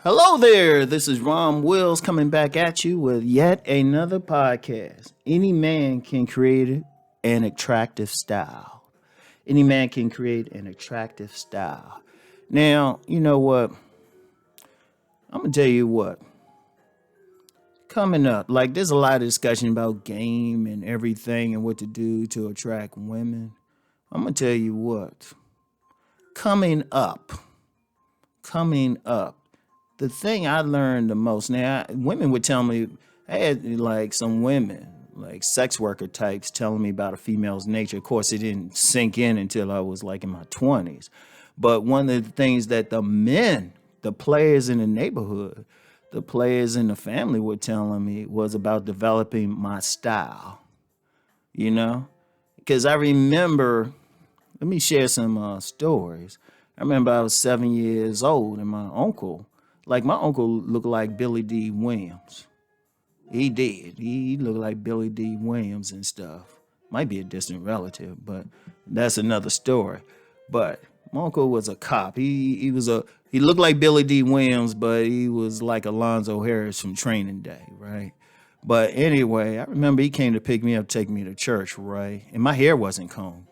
Hello there, this is Rom Wills coming back at you with yet another podcast. Any man can create an attractive style. Any man can create an attractive style. Now, you know what? I'm going to tell you what. Coming up, like there's a lot of discussion about game and everything and what to do to attract women. I'm going to tell you what. Coming up. Coming up. The thing I learned the most now, women would tell me, I had like some women, like sex worker types, telling me about a female's nature. Of course, it didn't sink in until I was like in my 20s. But one of the things that the men, the players in the neighborhood, the players in the family were telling me was about developing my style, you know? Because I remember, let me share some stories. I remember I was 7 years old and my uncle looked like Billy D. Williams. He did. He looked like Billy D. Williams and stuff. Might be a distant relative, but that's another story. But my uncle was a cop. He looked like Billy D. Williams, but he was like Alonzo Harris from Training Day, right? But anyway, I remember he came to pick me up, take me to church, right? And my hair wasn't combed.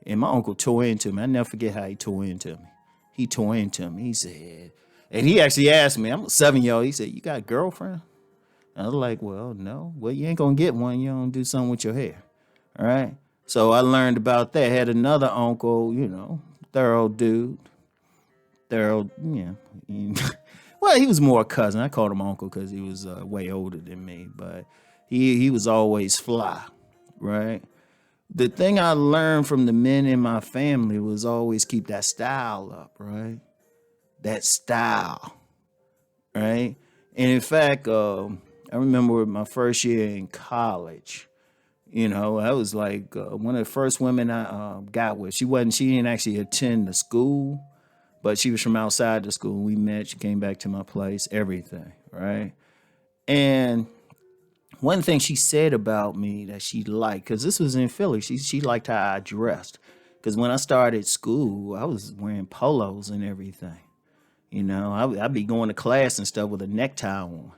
And my uncle tore into me. I never forget how he tore into me. He tore into me. He said, and he actually asked me, I'm a 7-year-old. He said, "You got a girlfriend?" I was like, "Well, no." "Well, you ain't going to get one. You don't do something with your hair." All right. So I learned about that. Had another uncle, thorough dude. Thorough, well, he was more a cousin. I called him uncle because he was way older than me. But he was always fly, right? The thing I learned from the men in my family was always keep that style up, right? That style, right? And in fact, I remember my first year in college. I was like one of the first women I got with. She didn't actually attend the school, but she was from outside the school. We met. She came back to my place. Everything, right? And one thing she said about me that she liked, because this was in Philly, she liked how I dressed. Because when I started school, I was wearing polos and everything. I'd be going to class and stuff with a necktie on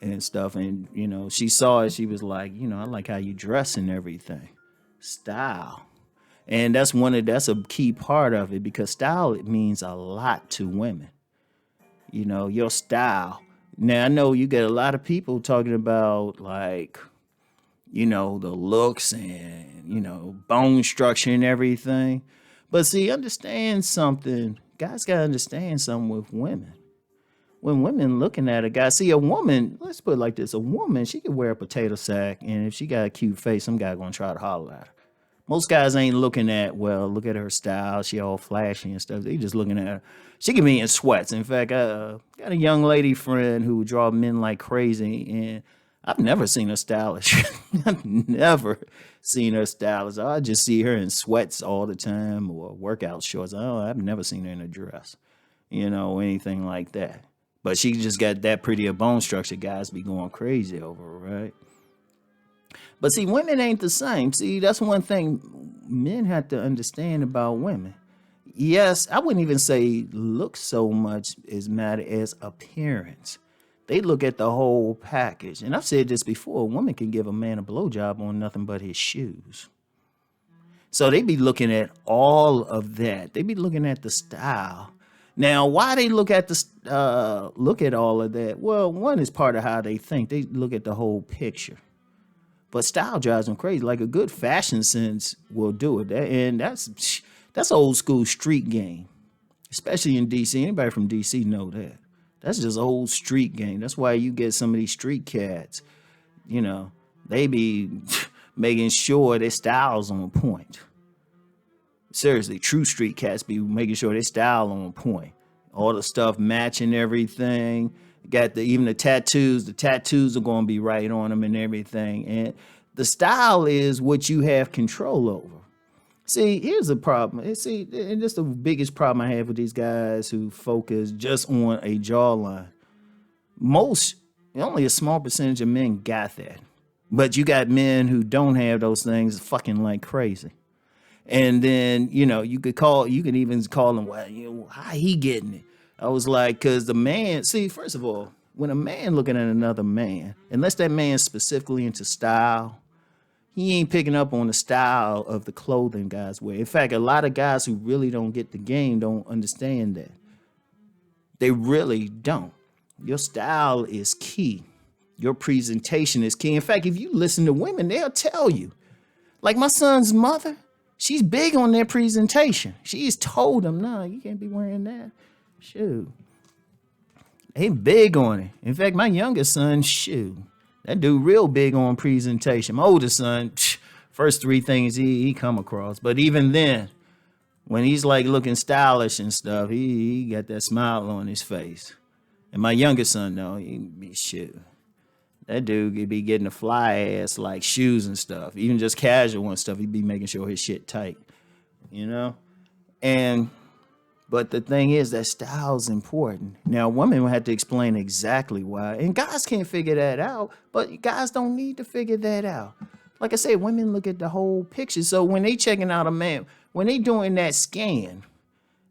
and stuff. And, she saw it. She was like, "I like how you dress and everything." Style. And that's a key part of it because style, it means a lot to women. Your style. Now, I know you get a lot of people talking about like, the looks and, bone structure and everything. But see, understand something. Guys got to understand something with women. When women looking at a guy, see a woman, let's put it like this, a woman, she could wear a potato sack, and if she got a cute face, some guy going to try to holler at her. Most guys ain't looking at, well, look at her style, she all flashy and stuff. They just looking at her. She can be in sweats. In fact, I got a young lady friend who would draw men like crazy, and I've never seen her stylish. I've never seen her stylish. I just see her in sweats all the time or workout shorts. I've never seen her in a dress, anything like that. But she just got that pretty a bone structure. Guys be going crazy over her, right? But see, women ain't the same. See, that's one thing men have to understand about women. Yes, I wouldn't even say look so much as matter as appearance. They look at the whole package. And I've said this before, a woman can give a man a blowjob on nothing but his shoes. So they be looking at all of that. They be looking at the style. Now, why they look at all of that? Well, one is part of how they think. They look at the whole picture. But style drives them crazy. Like a good fashion sense will do it. And that's old school street game, especially in DC. Anybody from DC know that. That's just old street game. That's why you get some of these street cats, they be making sure their style's on point. Seriously, true street cats be making sure their style on point. All the stuff matching everything. Got even the tattoos. The tattoos are going to be right on them and everything. And the style is what you have control over. See, here's the problem. And this is the biggest problem I have with these guys who focus just on a jawline. Only a small percentage of men got that. But you got men who don't have those things fucking like crazy. And then, you can even call them, well, how he getting it? I was like, because the man, see, first of all, when a man looking at another man, unless that man's specifically into style, he ain't picking up on the style of the clothing guys wear. In fact, a lot of guys who really don't get the game don't understand that. They really don't. Your style is key. Your presentation is key. In fact, if you listen to women, they'll tell you. Like my son's mother, she's big on their presentation. She's told him, no, you can't be wearing that. Shoot. They big on it. In fact, my youngest son, shoot, that dude real big on presentation. My oldest son, first three things he come across. But even then, when he's like looking stylish and stuff, he got that smile on his face. And my youngest son, though, he be shoot. That dude could be getting the fly ass like shoes and stuff, even just casual and stuff. He'd be making sure his shit tight, you know? But the thing is that style's important. Now, women will have to explain exactly why. And guys can't figure that out, but guys don't need to figure that out. Like I said, women look at the whole picture. So when they checking out a man, when they doing that scan,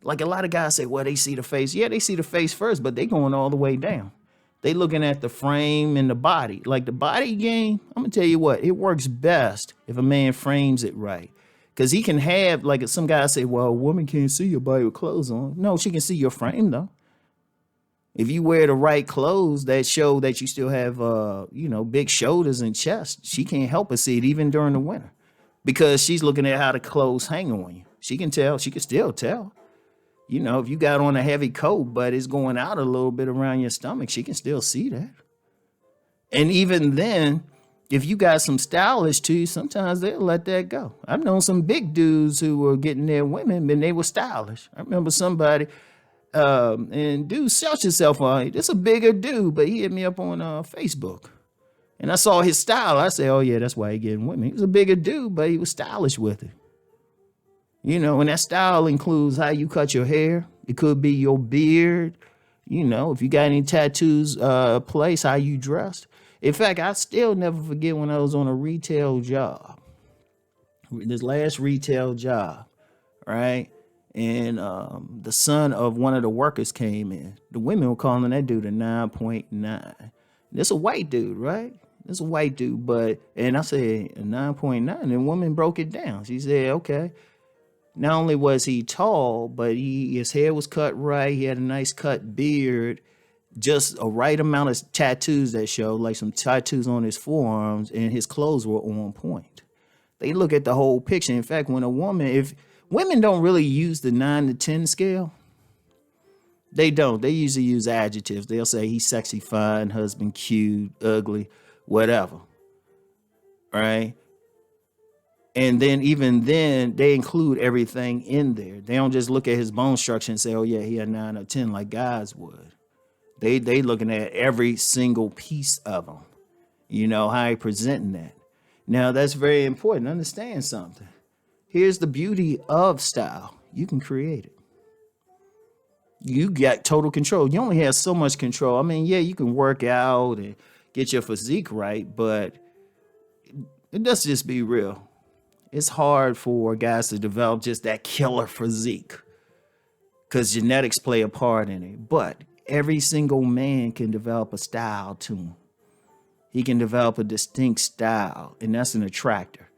like a lot of guys say, well, they see the face. Yeah, they see the face first, but they going all the way down. They looking at the frame and the body. Like the body game, I'm going to tell you what, it works best if a man frames it right. Because he can have, like some guys say, well, a woman can't see your body with clothes on. No, she can see your frame, though. If you wear the right clothes that show that you still have, big shoulders and chest, she can't help but see it even during the winter. Because she's looking at how the clothes hang on you. She can tell. She can still tell. You know, if you got on a heavy coat, but it's going out a little bit around your stomach, she can still see that. And even then, if you got some stylish to you, sometimes they'll let that go. I've known some big dudes who were getting their women, and they were stylish. I remember somebody, and dude, search yourself on, this a bigger dude, but he hit me up on Facebook. And I saw his style. I said, oh, yeah, that's why he getting women. He was a bigger dude, but he was stylish with it. You know, and that style includes how you cut your hair. It could be your beard. You know, if you got any tattoos, place, how you dressed. In fact, I still never forget when I was on a retail job. This last retail job, right? And the son of one of the workers came in. The women were calling that dude a 9.9. This a white dude, right? This a white dude, and I said a 9.9, and the woman broke it down. She said, okay. Not only was he tall, but his hair was cut right. He had a nice cut beard, just a right amount of tattoos that showed, like some tattoos on his forearms, and his clothes were on point. They look at the whole picture. In fact, if women don't really use the 9 to 10 scale, they don't. They usually use adjectives. They'll say he's sexy, fine, husband, cute, ugly, whatever. Right? And then even then, they include everything in there. They don't just look at his bone structure and say, oh, yeah, he had 9 or 10 like guys would. They looking at every single piece of him, you know, how he presenting that. Now, that's very important. Understand something. Here's the beauty of style. You can create it. You got total control. You only have so much control. I mean, yeah, you can work out and get your physique right, but let's just be real. It's hard for guys to develop just that killer physique because genetics play a part in it. But every single man can develop a style to him. He can develop a distinct style, and that's an attractor,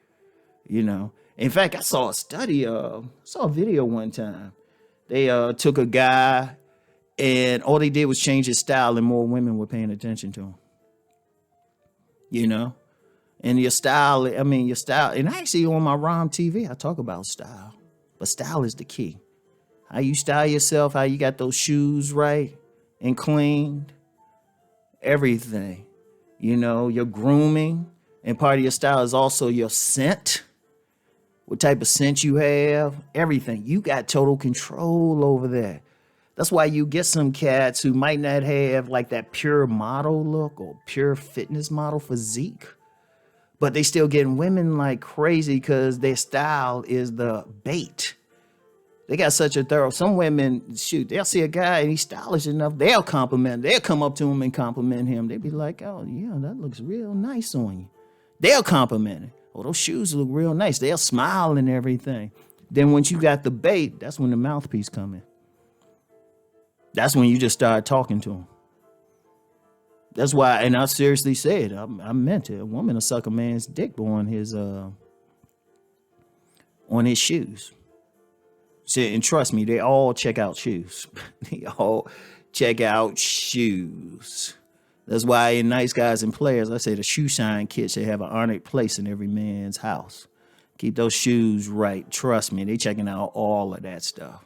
you know. In fact, I saw a video one time. They took a guy, and all they did was change his style, and more women were paying attention to him, you know. And your style, and actually on my Rom TV, I talk about style. But style is the key. How you style yourself, how you got those shoes right and cleaned, everything. You know, your grooming, and part of your style is also your scent. What type of scent you have, everything. You got total control over that. That's why you get some cats who might not have like that pure model look or pure fitness model physique. But they still getting women like crazy because their style is the bait. They got such a thorough. Some women, shoot, they'll see a guy and he's stylish enough. They'll compliment. They'll come up to him and compliment him. They'll be like, oh, yeah, that looks real nice on you. They'll compliment it. Oh, those shoes look real nice. They'll smile and everything. Then once you got the bait, that's when the mouthpiece come in. That's when you just start talking to him. That's why, and I seriously said, I meant it. A woman will suck a man's dick on his shoes. And trust me, they all check out shoes. They all check out shoes. That's why in Nice Guys and Players, I say the shoe shine kit should have an honored place in every man's house. Keep those shoes right. Trust me, they checking out all of that stuff.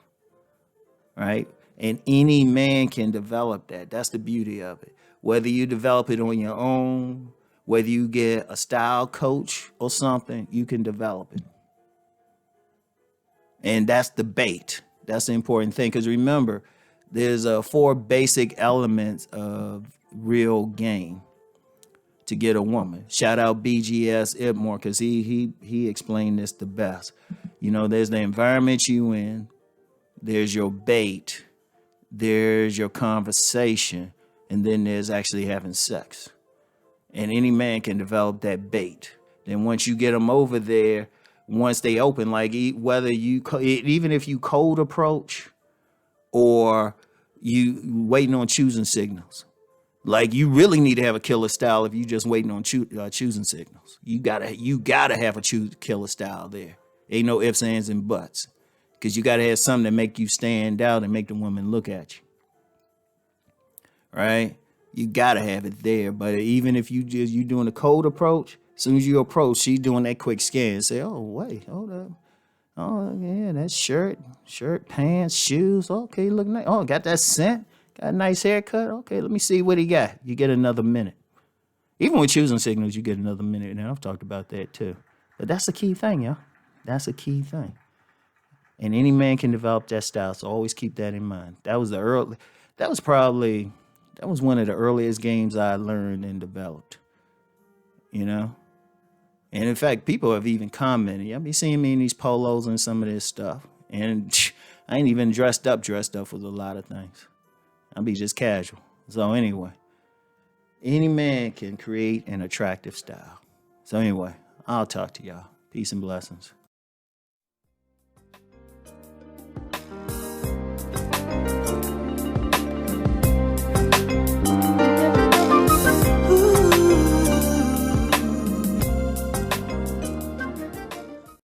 Right? And any man can develop that. That's the beauty of it. Whether you develop it on your own, whether you get a style coach or something, you can develop it. And that's the bait. That's the important thing. Because remember, there's 4 basic elements of real game to get a woman. Shout out BGS Ibmore, because he explained this the best. You know, there's the environment you in, there's your bait, there's your conversation, and then there's actually having sex. And any man can develop that bait. Then once you get them over there, once they open, like whether you, even if you cold approach or you waiting on choosing signals, like you really need to have a killer style if you just waiting on choosing signals. You gotta have a killer style there. Ain't no ifs, ands, and buts, because you gotta have something that make you stand out and make the woman look at you. Right? You gotta have it there. But even if you doing a cold approach, as soon as you approach, she's doing that quick scan. Say, oh, wait, hold up. Oh, yeah, that shirt, pants, shoes. Okay, look nice. Oh, got that scent. Got a nice haircut. Okay, let me see what he got. You get another minute. Even with choosing signals, you get another minute. And I've talked about that too. But that's the key thing, y'all. That's a key thing. And any man can develop that style. So always keep that in mind. That was one of the earliest games I learned and developed. You know? And in fact, people have even commented. Y'all be seeing me in these polos and some of this stuff. And I ain't even dressed up with a lot of things. I'll be just casual. So anyway, any man can create an attractive style. So anyway, I'll talk to y'all. Peace and blessings.